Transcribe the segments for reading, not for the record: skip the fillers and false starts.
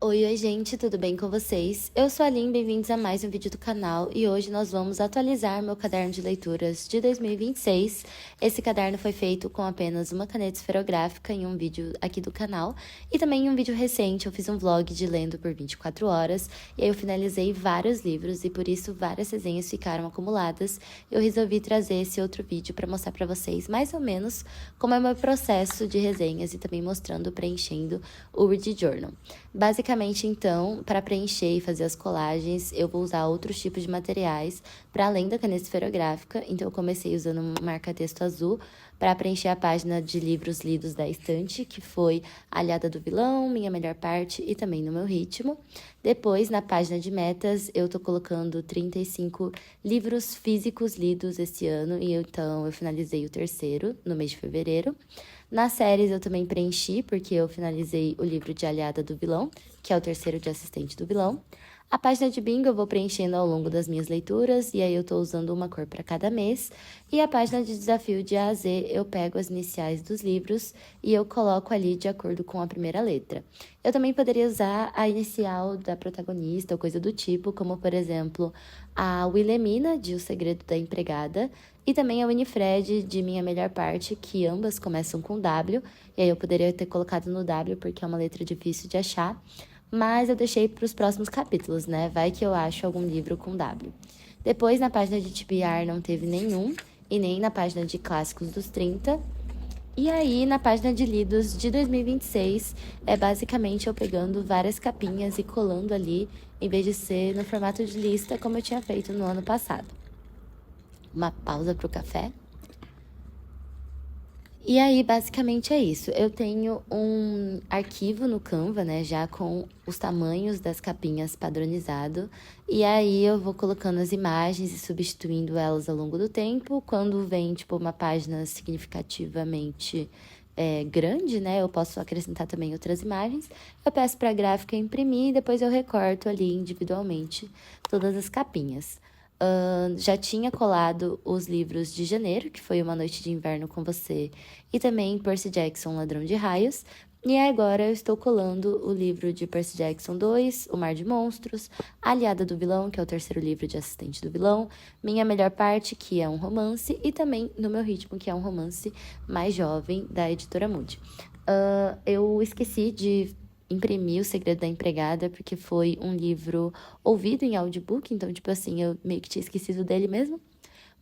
Oi, gente, tudo bem com vocês? Eu sou a Lin, bem-vindos a mais um vídeo do canal e hoje nós vamos atualizar meu caderno de leituras de 2026. Esse caderno foi feito com apenas uma caneta esferográfica em um vídeo aqui do canal e também em um vídeo recente eu fiz um vlog de lendo por 24 horas e aí eu finalizei vários livros e por isso várias resenhas ficaram acumuladas. Eu resolvi trazer esse outro vídeo para mostrar para vocês mais ou menos como é o meu processo de resenhas e também mostrando, preenchendo o Read Journal. Basicamente, então, para preencher e fazer as colagens, eu vou usar outros tipos de materiais para além da caneta esferográfica. Então, eu comecei usando um marca-texto azul para preencher a página de livros lidos da estante, que foi A Aliada do Vilão, Minha Melhor Parte e também No Meu Ritmo. Depois, na página de metas, eu tô colocando 35 livros físicos lidos esse ano, e então eu finalizei o terceiro no mês de fevereiro. Nas séries eu também preenchi, porque eu finalizei o livro de Aliada do Vilão, que é o terceiro de Assistente do Vilão. A página de bingo eu vou preenchendo ao longo das minhas leituras, e aí eu tô usando uma cor para cada mês. E a página de desafio de A a Z eu pego as iniciais dos livros e eu coloco ali de acordo com a primeira letra. Eu também poderia usar a inicial da protagonista ou coisa do tipo, como por exemplo a Wilhelmina de O Segredo da Empregada e também a Winifred de Minha Melhor Parte, que ambas começam com W, e aí eu poderia ter colocado no W porque é uma letra difícil de achar, mas eu deixei para os próximos capítulos, né? Vai que eu acho algum livro com W. Depois, na página de TBR não teve nenhum, e nem na página de clássicos dos 30. E aí, na página de lidos de 2026, é basicamente eu pegando várias capinhas e colando ali, em vez de ser no formato de lista, como eu tinha feito no ano passado. Uma pausa para o café. E aí, basicamente é isso. Eu tenho um arquivo no Canva, né, já com os tamanhos das capinhas padronizado. E aí eu vou colocando as imagens e substituindo elas ao longo do tempo. Quando vem, tipo, uma página significativamente grande, né, eu posso acrescentar também outras imagens. Eu peço para a gráfica imprimir e depois eu recorto ali individualmente todas as capinhas. Já tinha colado os livros de janeiro, que foi Uma Noite de Inverno com Você, e também Percy Jackson, Ladrão de Raios. E agora eu estou colando o livro de Percy Jackson 2, O Mar de Monstros, A Aliada do Vilão, que é o terceiro livro de Assistente do Vilão, Minha Melhor Parte, que é um romance, e também No Meu Ritmo, que é um romance mais jovem da editora Moody. Eu esqueci de imprimi O Segredo da Empregada, porque foi um livro ouvido em audiobook, então, tipo assim, eu meio que tinha esquecido dele mesmo.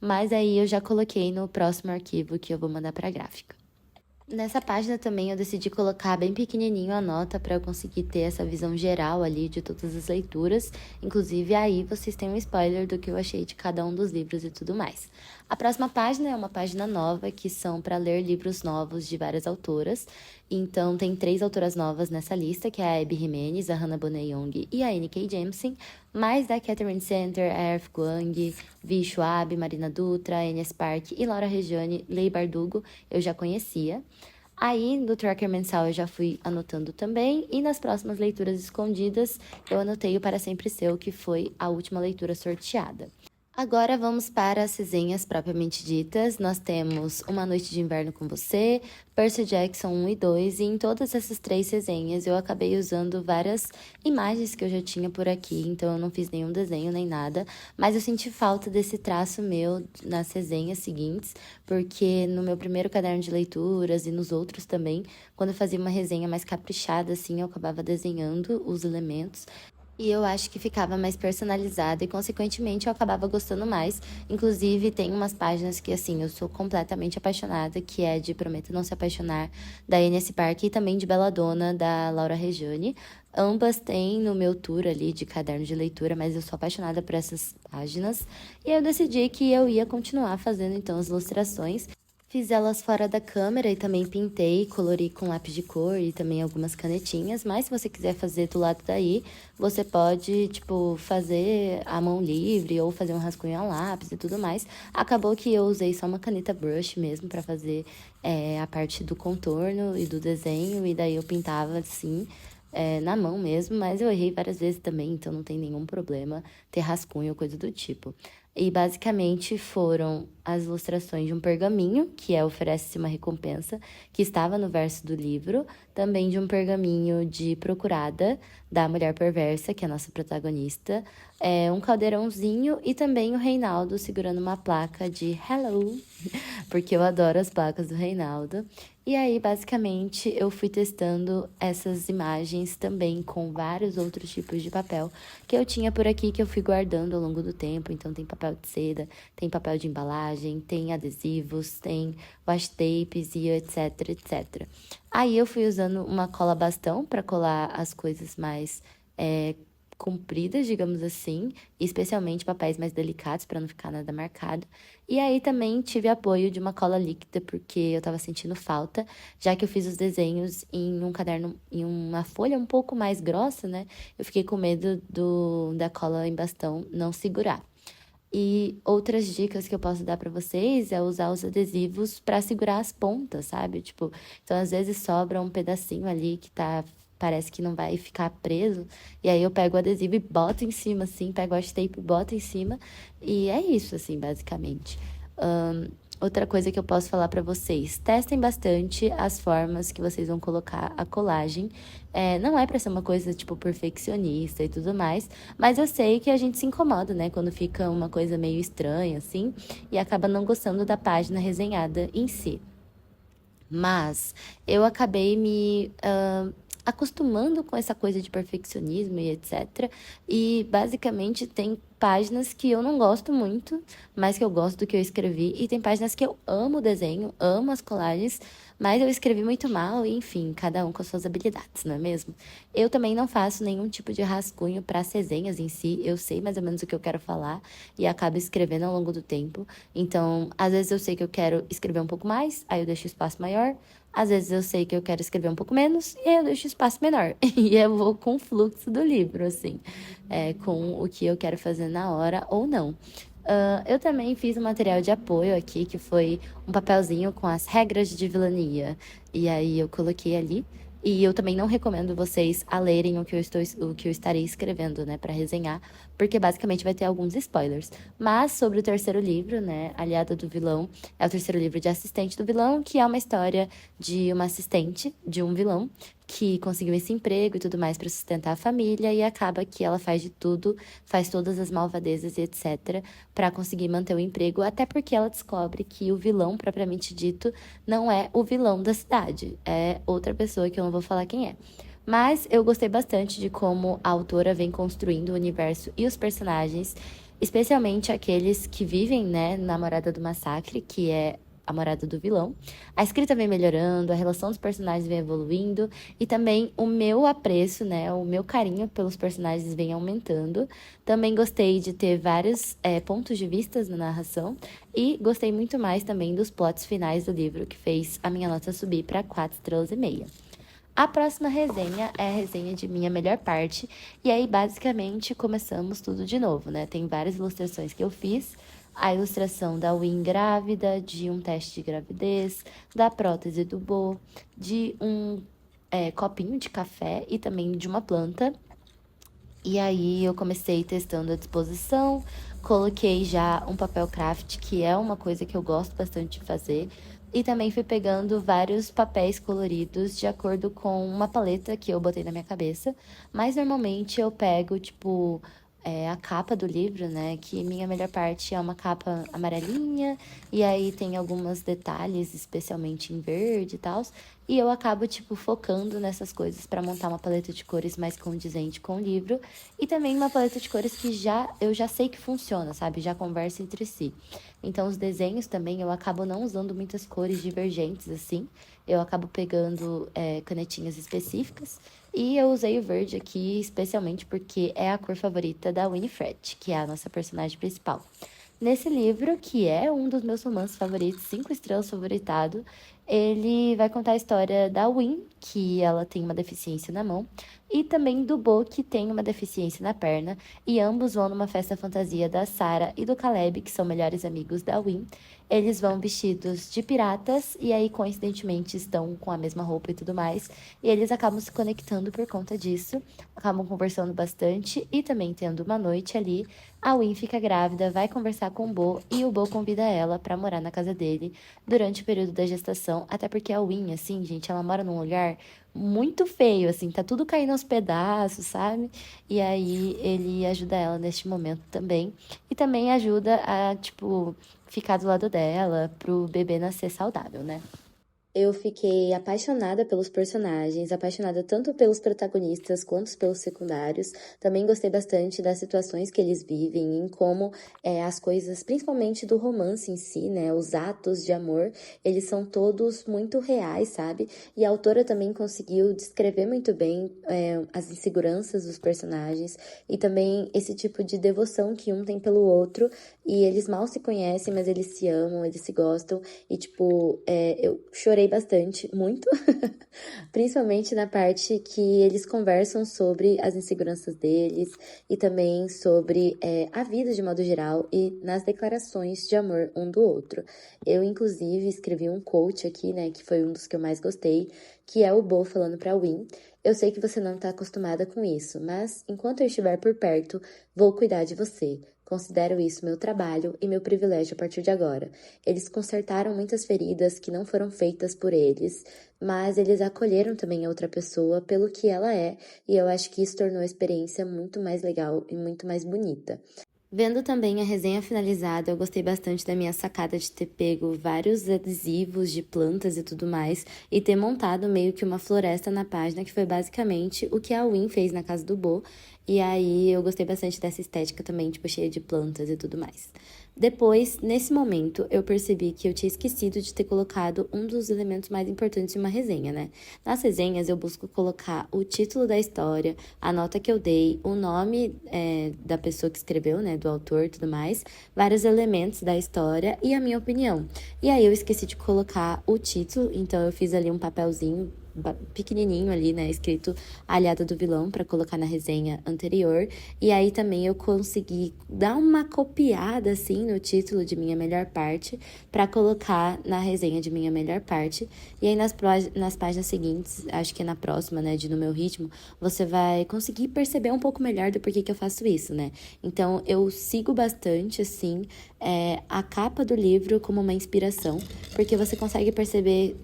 Mas aí eu já coloquei no próximo arquivo que eu vou mandar pra gráfica. Nessa página também eu decidi colocar bem pequenininho a nota para eu conseguir ter essa visão geral ali de todas as leituras. Inclusive aí vocês têm um spoiler do que eu achei de cada um dos livros e tudo mais. A próxima página é uma página nova que são para ler livros novos de várias autoras. Então tem 3 autoras novas nessa lista, que é a Abby Jimenez, a Hannah Bonet Young e a N.K. Jemisin, mais da Catherine Center, a Erf Guang, Vi Schwab, Marina Dutra, Ines Park e Laura Reggiani, Leigh Bardugo, eu já conhecia. Aí, no tracker mensal, eu já fui anotando também. E nas próximas leituras escondidas, eu anotei o Para Sempre Seu, que foi a última leitura sorteada. Agora vamos para as resenhas propriamente ditas. Nós temos Uma Noite de Inverno com Você, Percy Jackson 1 e 2, e em todas essas 3 resenhas eu acabei usando várias imagens que eu já tinha por aqui, então eu não fiz nenhum desenho nem nada, mas eu senti falta desse traço meu nas resenhas seguintes, porque no meu primeiro caderno de leituras e nos outros também, quando eu fazia uma resenha mais caprichada, assim, eu acabava desenhando os elementos. E eu acho que ficava mais personalizado e, consequentemente, eu acabava gostando mais. Inclusive, tem umas páginas que, assim, eu sou completamente apaixonada, que é de Prometo Não Se Apaixonar, da N.S. Park, e também de Belladonna, da Laura Reggiani. Ambas têm no meu tour ali de caderno de leitura, mas eu sou apaixonada por essas páginas. E eu decidi que eu ia continuar fazendo, então, as ilustrações. Fiz elas fora da câmera e também pintei, colori com lápis de cor e também algumas canetinhas. Mas se você quiser fazer do lado daí, você pode, tipo, fazer a mão livre ou fazer um rascunho a lápis e tudo mais. Acabou que eu usei só uma caneta brush mesmo para fazer a parte do contorno e do desenho. E daí eu pintava assim, na mão mesmo. Mas eu errei várias vezes também, então não tem nenhum problema ter rascunho ou coisa do tipo. E basicamente foram as ilustrações de um pergaminho, que é Oferece-se uma Recompensa, que estava no verso do livro, também de um pergaminho de Procurada, da Mulher Perversa, que é a nossa protagonista, um caldeirãozinho e também o Reinaldo segurando uma placa de Hello, porque eu adoro as placas do Reinaldo. E aí, basicamente, eu fui testando essas imagens também com vários outros tipos de papel que eu tinha por aqui, que eu fui guardando ao longo do tempo. Então, tem papel de seda, tem papel de embalagem, tem adesivos, tem washi tapes e etc, etc. Aí, eu fui usando uma cola bastão para colar as coisas mais compridas, digamos assim, especialmente papéis mais delicados para não ficar nada marcado. E aí também tive apoio de uma cola líquida porque eu estava sentindo falta, já que eu fiz os desenhos em um caderno, em uma folha um pouco mais grossa, né? Eu fiquei com medo da cola em bastão não segurar. E outras dicas que eu posso dar para vocês é usar os adesivos para segurar as pontas, sabe? Tipo, então às vezes sobra um pedacinho ali que parece que não vai ficar preso, e aí eu pego o adesivo e boto em cima assim, pego o washi tape e boto em cima, e é isso assim, basicamente. Outra coisa que eu posso falar para vocês, testem bastante as formas que vocês vão colocar a colagem. Não é para ser uma coisa, tipo, perfeccionista e tudo mais, mas eu sei que a gente se incomoda, né, quando fica uma coisa meio estranha, assim, e acaba não gostando da página resenhada em si. Mas eu acabei me acostumando com essa coisa de perfeccionismo e etc. E basicamente tem páginas que eu não gosto muito, mas que eu gosto do que eu escrevi. E tem páginas que eu amo o desenho, amo as colagens, mas eu escrevi muito mal, e enfim, cada um com as suas habilidades, não é mesmo? Eu também não faço nenhum tipo de rascunho para as resenhas em si, eu sei mais ou menos o que eu quero falar e acabo escrevendo ao longo do tempo. Então, às vezes eu sei que eu quero escrever um pouco mais, aí eu deixo o espaço maior. Às vezes eu sei que eu quero escrever um pouco menos e aí eu deixo o espaço menor. E eu vou com o fluxo do livro, assim, com o que eu quero fazer na hora ou não. Eu também fiz um material de apoio aqui, que foi um papelzinho com as regras de vilania. E aí eu coloquei ali. E eu também não recomendo vocês a lerem o que eu estarei escrevendo, né, para resenhar, porque basicamente vai ter alguns spoilers. Mas sobre o terceiro livro, né, Aliada do Vilão, é o terceiro livro de Assistente do Vilão, que é uma história de uma assistente de um vilão que conseguiu esse emprego e tudo mais para sustentar a família e acaba que ela faz de tudo, faz todas as malvadezas e etc para conseguir manter o emprego, até porque ela descobre que o vilão propriamente dito não é o vilão da cidade, é outra pessoa que eu não vou falar quem é. Mas eu gostei bastante de como a autora vem construindo o universo e os personagens, especialmente aqueles que vivem, né, na Morada do Massacre, que é a morada do vilão. A escrita vem melhorando, a relação dos personagens vem evoluindo e também o meu apreço, né, o meu carinho pelos personagens vem aumentando. Também gostei de ter vários pontos de vista na narração e gostei muito mais também dos plots finais do livro, que fez a minha nota subir para 4,5 estrelas. A próxima resenha é a resenha de minha melhor parte, e aí basicamente começamos tudo de novo, né? Tem várias ilustrações que eu fiz, a ilustração da Win grávida, de um teste de gravidez, da prótese do Bo, de um copinho de café e também de uma planta. E aí eu comecei testando a disposição, coloquei já um papel craft, que é uma coisa que eu gosto bastante de fazer, e também fui pegando vários papéis coloridos de acordo com uma paleta que eu botei na minha cabeça. Mas normalmente eu pego, tipo, a capa do livro, né? Que minha melhor parte é uma capa amarelinha, e aí tem alguns detalhes, especialmente em verde e tal. E eu acabo, tipo, focando nessas coisas para montar uma paleta de cores mais condizente com o livro. E também uma paleta de cores que eu já sei que funciona, sabe? Já conversa entre si. Então, os desenhos também eu acabo não usando muitas cores divergentes, assim. Eu acabo pegando canetinhas específicas. E eu usei o verde aqui especialmente porque é a cor favorita da Winifred, que é a nossa personagem principal. Nesse livro, que é um dos meus romances favoritos, 5 estrelas favoritado, Ele vai contar a história da Win, que ela tem uma deficiência na mão, e também do Bo, que tem uma deficiência na perna, e ambos vão numa festa fantasia da Sarah e do Caleb, que são melhores amigos da Win. Eles vão vestidos de piratas e aí, coincidentemente, estão com a mesma roupa e tudo mais. E eles acabam se conectando por conta disso, acabam conversando bastante e também tendo uma noite ali. A Win fica grávida, vai conversar com o Bo e o Bo convida ela pra morar na casa dele durante o período da gestação, até porque a Win, assim, gente, ela mora num lugar muito feio, assim, tá tudo caindo aos pedaços, sabe? E aí ele ajuda ela neste momento também. E também ajuda a, tipo, ficar do lado dela pro bebê nascer saudável, né? Eu fiquei apaixonada pelos personagens, apaixonada tanto pelos protagonistas quanto pelos secundários. Também gostei bastante das situações que eles vivem, em como as coisas, principalmente do romance em si, né? Os atos de amor, eles são todos muito reais, sabe? E a autora também conseguiu descrever muito bem as inseguranças dos personagens e também esse tipo de devoção que um tem pelo outro. E eles mal se conhecem, mas eles se amam, eles se gostam. E, tipo, eu chorei bastante, muito, principalmente na parte que eles conversam sobre as inseguranças deles e também sobre a vida de modo geral e nas declarações de amor um do outro. Eu, inclusive, escrevi um quote aqui, né, que foi um dos que eu mais gostei, que é o Bo falando pra Win: eu sei que você não tá acostumada com isso, mas enquanto eu estiver por perto, vou cuidar de você. Considero isso meu trabalho e meu privilégio a partir de agora. Eles consertaram muitas feridas que não foram feitas por eles, mas eles acolheram também a outra pessoa pelo que ela é, e eu acho que isso tornou a experiência muito mais legal e muito mais bonita. Vendo também a resenha finalizada, eu gostei bastante da minha sacada de ter pego vários adesivos de plantas e tudo mais e ter montado meio que uma floresta na página, que foi basicamente o que a Win fez na casa do Bo. E aí eu gostei bastante dessa estética também, tipo, cheia de plantas e tudo mais. Depois, nesse momento, eu percebi que eu tinha esquecido de ter colocado um dos elementos mais importantes de uma resenha, né? Nas resenhas, eu busco colocar o título da história, a nota que eu dei, o nome da pessoa que escreveu, né? Do autor e tudo mais, vários elementos da história e a minha opinião. E aí eu esqueci de colocar o título, então eu fiz ali um papelzinho pequenininho ali, né, escrito Aliada do Vilão, para colocar na resenha anterior. E aí também eu consegui dar uma copiada assim no título de Minha Melhor Parte para colocar na resenha de Minha Melhor Parte. E aí nas páginas seguintes, acho que na próxima, né, de No Meu Ritmo, você vai conseguir perceber um pouco melhor do porquê que eu faço isso, né? Então eu sigo bastante assim a capa do livro como uma inspiração, porque você consegue perceber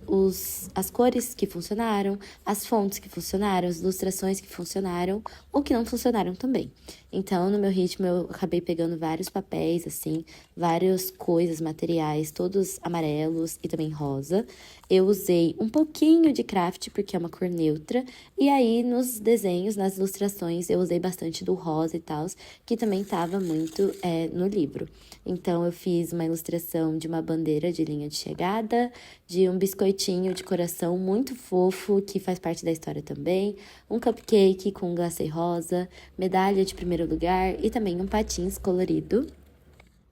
as cores que funcionaram, as fontes que funcionaram, as ilustrações que funcionaram ou que não funcionaram também. Então, no meu ritmo, eu acabei pegando vários papéis, assim, várias coisas, materiais, todos amarelos e também rosa. Eu usei um pouquinho de craft, porque é uma cor neutra. E aí, nos desenhos, nas ilustrações, eu usei bastante do rosa e tal, que também estava muito no livro. Então, eu fiz uma ilustração de uma bandeira de linha de chegada, de um biscoitinho de coração muito fofo, que faz parte da história também, um cupcake com glacê rosa, medalha de primeiro lugar e também um patins colorido.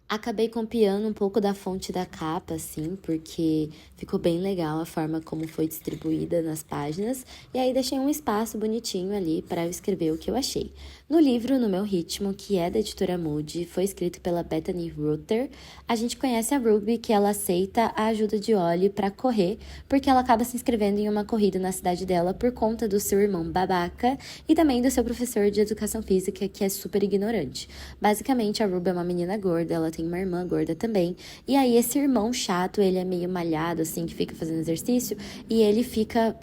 Acabei copiando um pouco da fonte da capa, assim, porque ficou bem legal a forma como foi distribuída nas páginas. E aí deixei um espaço bonitinho ali para eu escrever o que eu achei. No livro, No Meu Ritmo, que é da editora Moody, foi escrito pela Bethany Ruther. A gente conhece a Ruby, que ela aceita a ajuda de Ollie para correr, porque ela acaba se inscrevendo em uma corrida na cidade dela por conta do seu irmão babaca e também do seu professor de educação física, que é super ignorante. Basicamente, a Ruby é uma menina gorda, ela tem uma irmã gorda também. E aí, esse irmão chato, ele é meio malhado, assim, que fica fazendo exercício. E ele fica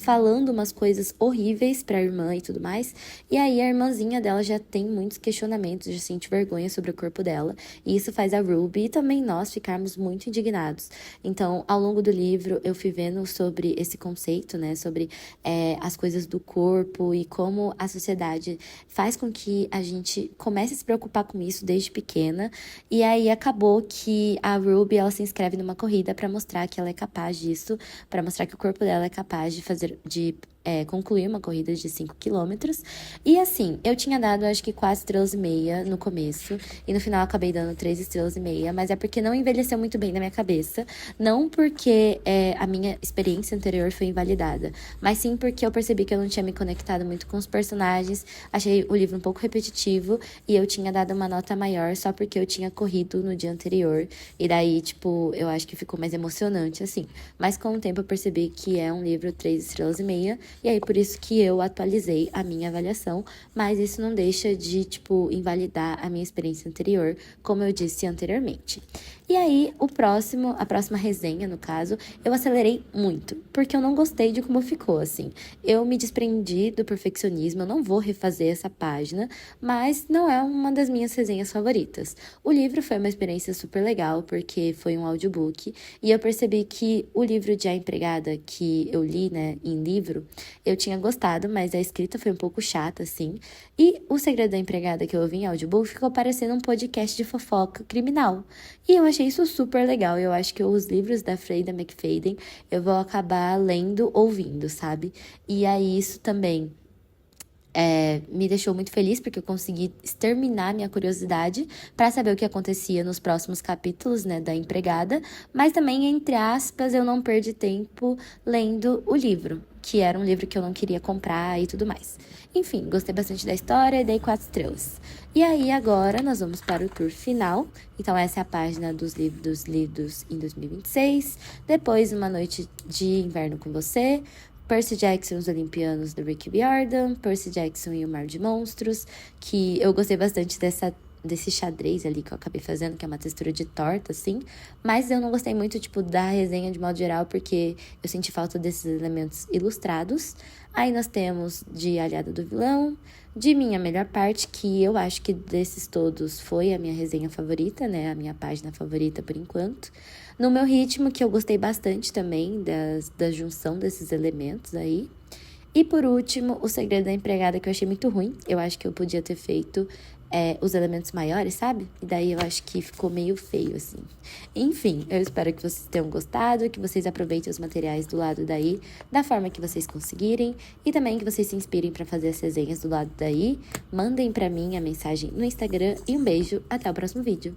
falando umas coisas horríveis pra irmã e tudo mais. E aí, a irmãzinha dela já tem muitos questionamentos, já sente vergonha sobre o corpo dela. E isso faz a Ruby e também nós ficarmos muito indignados. Então, ao longo do livro, eu fui vendo sobre esse conceito, né? Sobre as coisas do corpo e como a sociedade faz com que a gente comece a se preocupar com isso desde pequena. E aí acabou que a Ruby, ela se inscreve numa corrida para mostrar que ela é capaz disso, para mostrar que o corpo dela é capaz de fazer, de concluir uma corrida de 5 quilômetros. E assim, eu tinha dado acho que 4,5 estrelas no começo. E no final eu acabei dando 3,5 estrelas. Mas é porque não envelheceu muito bem na minha cabeça. Não porque a minha experiência anterior foi invalidada. Mas sim porque eu percebi que eu não tinha me conectado muito com os personagens. Achei o livro um pouco repetitivo. E eu tinha dado uma nota maior só porque eu tinha corrido no dia anterior. E daí, tipo, eu acho que ficou mais emocionante, assim. Mas com o tempo eu percebi que é um livro 3,5 estrelas. E aí, por isso que eu atualizei a minha avaliação. Mas isso não deixa de, tipo, invalidar a minha experiência anterior, como eu disse anteriormente. E aí, a próxima resenha, no caso, eu acelerei muito, porque eu não gostei de como ficou, assim. Eu me desprendi do perfeccionismo, eu não vou refazer essa página, mas não é uma das minhas resenhas favoritas. O livro foi uma experiência super legal, porque foi um audiobook, e eu percebi que o livro de A Empregada, que eu li, né, em livro, eu tinha gostado, mas a escrita foi um pouco chata, assim. E O Segredo da Empregada, que eu ouvi em audiobook, ficou parecendo um podcast de fofoca criminal. E eu achei isso super legal. Eu acho que os livros da Freida McFadden eu vou acabar lendo, ouvindo, sabe? E aí isso também me deixou muito feliz porque eu consegui exterminar minha curiosidade para saber o que acontecia nos próximos capítulos, né, da Empregada, mas também, entre aspas, eu não perdi tempo lendo o livro, que era um livro que eu não queria comprar e tudo mais. Enfim, gostei bastante da história e dei 4 estrelas. E aí, agora, nós vamos para o tour final. Então, essa é a página dos livros lidos em 2026. Depois, Uma Noite de Inverno com Você, Percy Jackson e os Olimpianos, do Rick Riordan, Percy Jackson e o Mar de Monstros, que eu gostei bastante desse xadrez ali que eu acabei fazendo, que é uma textura de torta, assim. Mas eu não gostei muito, tipo, da resenha de modo geral, porque eu senti falta desses elementos ilustrados. Aí nós temos de Aliada do Vilão, de Minha Melhor Parte, que eu acho que desses todos foi a minha resenha favorita, né? A minha página favorita por enquanto. No Meu Ritmo, que eu gostei bastante também da junção desses elementos aí. E por último, O Segredo da Empregada, que eu achei muito ruim. Eu acho que eu podia ter feito os elementos maiores, sabe? E daí eu acho que ficou meio feio, assim. Enfim, eu espero que vocês tenham gostado, que vocês aproveitem os materiais do lado daí, da forma que vocês conseguirem. E também que vocês se inspirem para fazer as resenhas do lado daí. Mandem para mim a mensagem no Instagram. E um beijo, até o próximo vídeo.